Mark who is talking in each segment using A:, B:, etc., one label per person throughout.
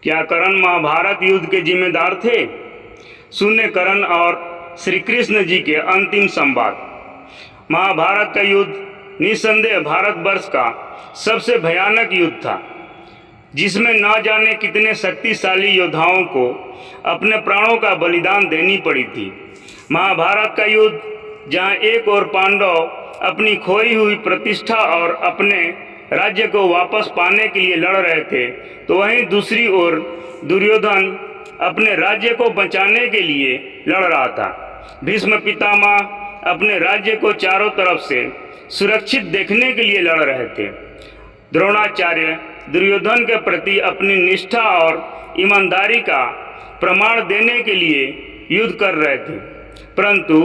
A: क्या कर्ण महाभारत युद्ध के जिम्मेदार थे? सुने कर्ण और श्री कृष्ण जी के अंतिम संवाद। महाभारत का युद्ध निस्संदेह भारतवर्ष का सबसे भयानक युद्ध था, जिसमें न जाने कितने शक्तिशाली योद्धाओं को अपने प्राणों का बलिदान देनी पड़ी थी। महाभारत का युद्ध जहां एक ओर पांडव अपनी खोई हुई प्रतिष्ठा और अपने राज्य को वापस पाने के लिए लड़ रहे थे, तो वहीं दूसरी ओर दुर्योधन अपने राज्य को बचाने के लिए लड़ रहा था। भीष्म पितामह अपने राज्य को चारों तरफ से सुरक्षित देखने के लिए लड़ रहे थे। द्रोणाचार्य दुर्योधन के प्रति अपनी निष्ठा और ईमानदारी का प्रमाण देने के लिए युद्ध कर रहे थे, परंतु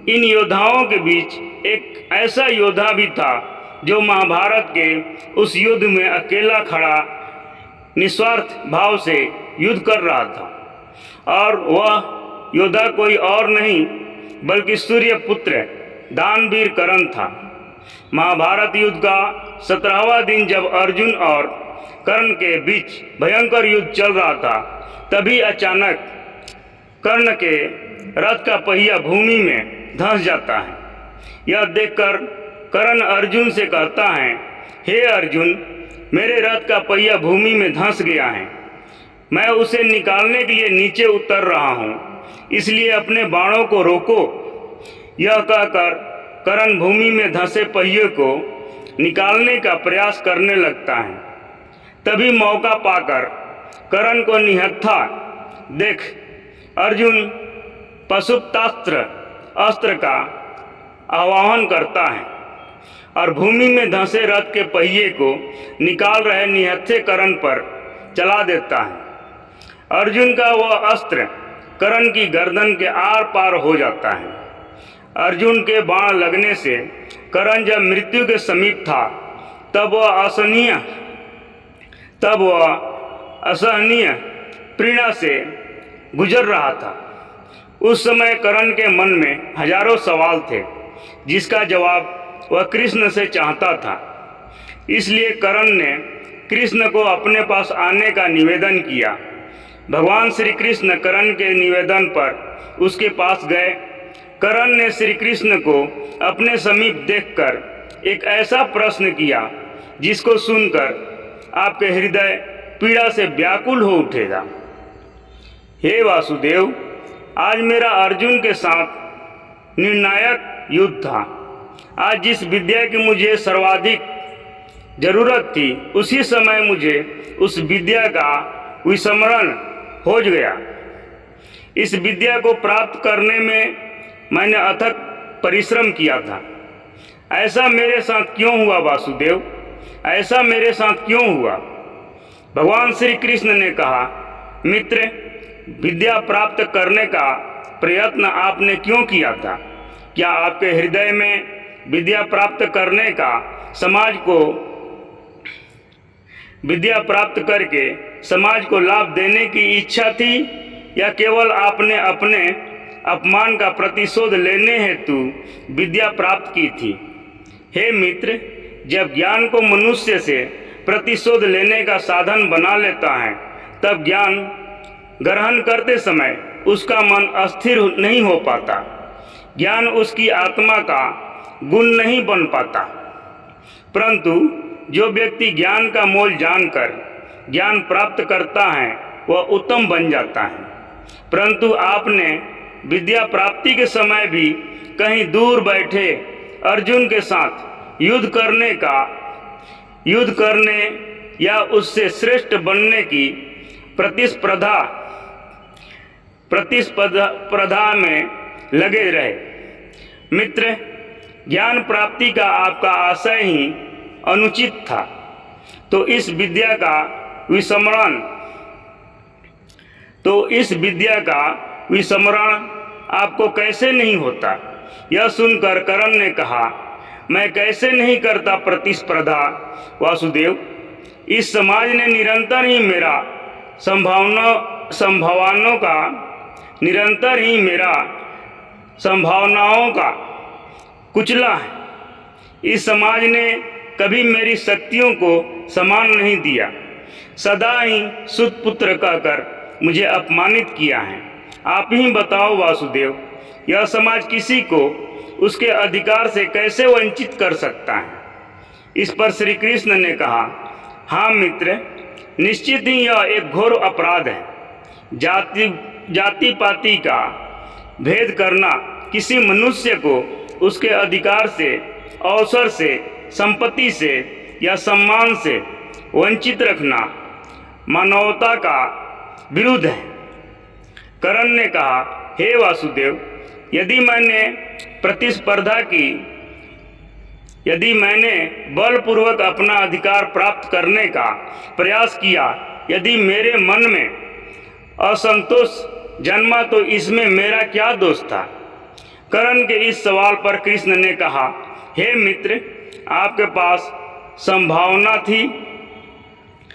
A: इन योद्धाओं के बीच एक ऐसा योद्धा भी था जो महाभारत के उस युद्ध में अकेला खड़ा निस्वार्थ भाव से युद्ध कर रहा था, और वह योद्धा कोई और नहीं बल्कि सूर्यपुत्र दानवीर कर्ण था। महाभारत युद्ध का 17वां दिन जब अर्जुन और कर्ण के बीच भयंकर युद्ध चल रहा था, तभी अचानक कर्ण के रथ का पहिया भूमि में धंस जाता है। यह देखकर कर्ण अर्जुन से कहता है, हे अर्जुन, मेरे रथ का पहिया भूमि में धंस गया है, मैं उसे निकालने के लिए नीचे उतर रहा हूँ, इसलिए अपने बाणों को रोको। यह कहकर कर्ण भूमि में धंसे पहिए को निकालने का प्रयास करने लगता है। तभी मौका पाकर कर्ण को निहत्था देख अर्जुन पाशुपतास्त्र अस्त्र का आवाहन करता है और भूमि में धंसे रथ के पहिए को निकाल रहे निहत्थे कर्ण पर चला देता है। अर्जुन का वह अस्त्र कर्ण की गर्दन के आर पार हो जाता है। अर्जुन के बाण लगने से कर्ण जब मृत्यु के समीप था, तब वह असहनीय पीड़ा से गुजर रहा था। उस समय कर्ण के मन में हजारों सवाल थे, जिसका जवाब वह कृष्ण से चाहता था। इसलिए कर्ण ने कृष्ण को अपने पास आने का निवेदन किया। भगवान श्री कृष्ण कर्ण के निवेदन पर उसके पास गए। कर्ण ने श्री कृष्ण को अपने समीप देखकर एक ऐसा प्रश्न किया जिसको सुनकर आपके हृदय पीड़ा से व्याकुल हो उठेगा। हे वासुदेव, आज मेरा अर्जुन के साथ निर्णायक युद्ध था। आज जिस विद्या की मुझे सर्वाधिक जरूरत थी, उसी समय मुझे उस विद्या का विस्मरण हो गया। इस विद्या को प्राप्त करने में मैंने अथक परिश्रम किया था। ऐसा मेरे साथ क्यों हुआ वासुदेव? ऐसा मेरे साथ क्यों हुआ? भगवान श्री कृष्ण ने कहा, मित्र, विद्या प्राप्त करने का प्रयत्न आपने क्यों किया था? क्या आपके हृदय में विद्या प्राप्त करने का विद्या प्राप्त करके समाज को लाभ देने की इच्छा थी, या केवल आपने अपने अपमान का प्रतिशोध लेने हेतु विद्या प्राप्त की थी? हे मित्र, जब ज्ञान को मनुष्य से प्रतिशोध लेने का साधन बना लेता है, तब ज्ञान ग्रहण करते समय उसका मन अस्थिर नहीं हो पाता। ज्ञान उसकी आत्मा का गुण नहीं बन पाता। परंतु जो व्यक्ति ज्ञान का मोल जानकर ज्ञान प्राप्त करता है, वह उत्तम बन जाता है। परंतु आपने विद्या प्राप्ति के समय भी कहीं दूर बैठे अर्जुन के साथ युद्ध करने या उससे श्रेष्ठ बनने की प्रतिस्पर्धा में लगे रहे। मित्र, ज्ञान प्राप्ति का आपका आशय ही अनुचित था, तो इस विद्या का विस्मरण आपको कैसे नहीं होता? यह सुनकर कर्ण ने कहा, मैं कैसे नहीं करता प्रतिस्पर्धा वासुदेव। इस समाज ने निरंतर ही मेरा संभावनाओं का कुचला है। इस समाज ने कभी मेरी शक्तियों को सम्मान नहीं दिया। सदा ही सुतपुत्र कहकर मुझे अपमानित किया है। आप ही बताओ वासुदेव, यह समाज किसी को उसके अधिकार से कैसे वंचित कर सकता है? इस पर श्री कृष्ण ने कहा, हाँ मित्र, निश्चित ही यह एक घोर अपराध है। जाति पाति का भेद करना, किसी मनुष्य को उसके अधिकार से, अवसर से, संपत्ति से या सम्मान से वंचित रखना मानवता का विरुद्ध है। कर्ण ने कहा, हे वासुदेव, यदि मैंने प्रतिस्पर्धा की, यदि मैंने बलपूर्वक अपना अधिकार प्राप्त करने का प्रयास किया, यदि मेरे मन में असंतोष जन्मा तो इसमें मेरा क्या दोष था? कर्ण के इस सवाल पर कृष्ण ने कहा, हे मित्र, आपके पास संभावना थी,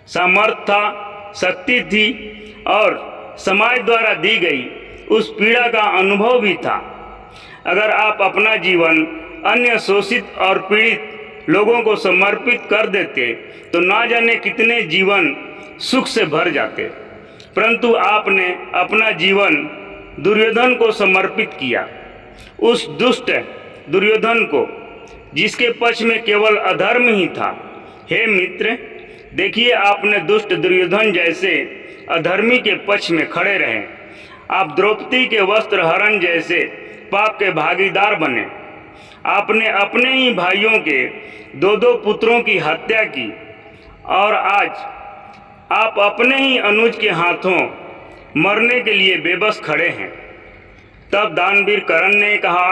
A: सामर्थ्य था, शक्ति थी और समाज द्वारा दी गई उस पीड़ा का अनुभव भी था। अगर आप अपना जीवन अन्य शोषित और पीड़ित लोगों को समर्पित कर देते तो ना जाने कितने जीवन सुख से भर जाते, परंतु आपने अपना जीवन दुर्योधन को समर्पित किया, उस दुष्ट दुर्योधन को जिसके पक्ष में केवल अधर्म ही था। हे मित्र, देखिए, आपने दुष्ट दुर्योधन जैसे अधर्मी के पक्ष में खड़े रहे। आप द्रौपदी के वस्त्र हरण जैसे पाप के भागीदार बने। आपने अपने ही भाइयों के दो पुत्रों की हत्या की और आज आप अपने ही अनुज के हाथों मरने के लिए बेबस खड़े हैं। तब दानवीर कर्ण ने कहा,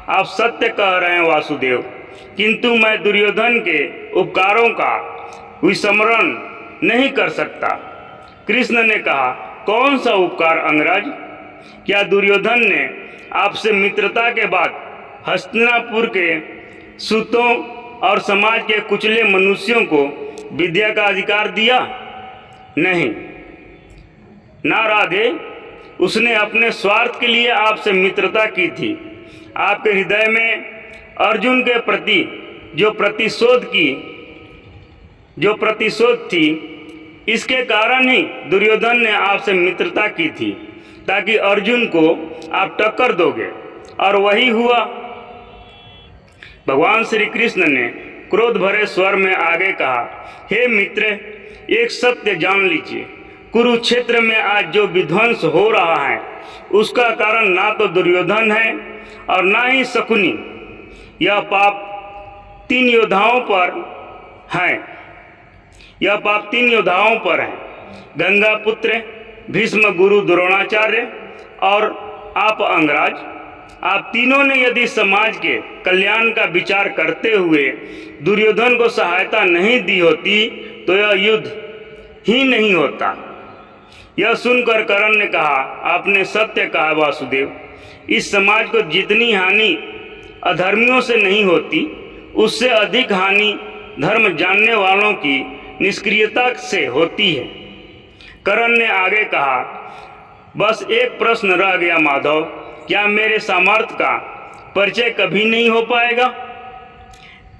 A: आप सत्य कह रहे हैं वासुदेव, किंतु मैं दुर्योधन के उपकारों का विस्मरण नहीं कर सकता। कृष्ण ने कहा, कौन सा उपकार अंगराज? क्या दुर्योधन ने आपसे मित्रता के बाद हस्तिनापुर के सूतों और समाज के कुचले मनुष्यों को विद्या का अधिकार दिया? नहीं ना राधे, उसने अपने स्वार्थ के लिए आपसे मित्रता की थी। आपके हृदय में अर्जुन के प्रति जो प्रतिशोध थी, इसके कारण ही दुर्योधन ने आपसे मित्रता की थी, ताकि अर्जुन को आप टक्कर दोगे, और वही हुआ। भगवान श्री कृष्ण ने क्रोध भरे स्वर में आगे कहा, हे मित्र, एक सत्य जान लीजिए, कुरुक्षेत्र में आज जो विध्वंस हो रहा है उसका कारण ना तो दुर्योधन है और ना ही शकुनी। यह पाप तीन योद्धाओं पर है, गंगा पुत्र भीष्म गुरु द्रोणाचार्य और आप अंगराज। आप तीनों ने यदि समाज के कल्याण का विचार करते हुए दुर्योधन को सहायता नहीं दी होती तो यह युद्ध ही नहीं होता। यह सुनकर कर्ण ने कहा, आपने सत्य कहा वासुदेव, इस समाज को जितनी हानि अधर्मियों से नहीं होती, उससे अधिक हानि धर्म जानने वालों की निष्क्रियता से होती है। कर्ण ने आगे कहा, बस एक प्रश्न रह गया माधव, क्या मेरे सामर्थ्य का परिचय कभी नहीं हो पाएगा?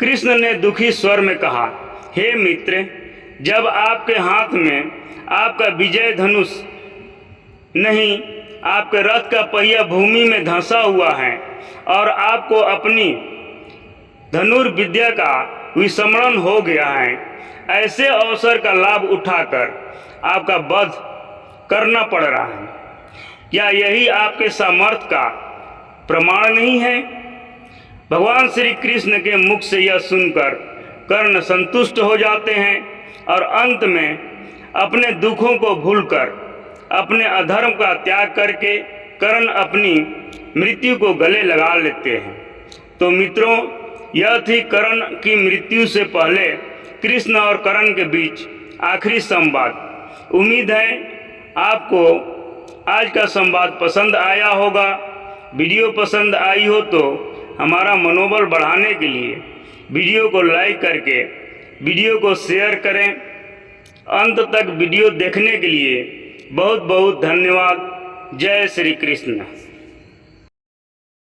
A: कृष्ण ने दुखी स्वर में कहा, हे मित्र, जब आपके हाथ में आपका विजय धनुष नहीं, आपके रथ का पहिया भूमि में धंसा हुआ है और आपको अपनी धनुर्विद्या का विस्मरण हो गया है, ऐसे अवसर का लाभ उठाकर आपका वध करना पड़ रहा है। क्या यही आपके सामर्थ्य का प्रमाण नहीं है? भगवान श्री कृष्ण के मुख से यह सुनकर कर्ण संतुष्ट हो जाते हैं और अंत में अपने दुखों को भूलकर अपने अधर्म का त्याग करके कर्ण अपनी मृत्यु को गले लगा लेते हैं। तो मित्रों, यह थी कर्ण की मृत्यु से पहले कृष्ण और कर्ण के बीच आखिरी संवाद। उम्मीद है आपको आज का संवाद पसंद आया होगा। वीडियो पसंद आई हो तो हमारा मनोबल बढ़ाने के लिए वीडियो को लाइक करके वीडियो को शेयर करें। अंत तक वीडियो देखने के लिए बहुत बहुत धन्यवाद। जय श्री कृष्ण।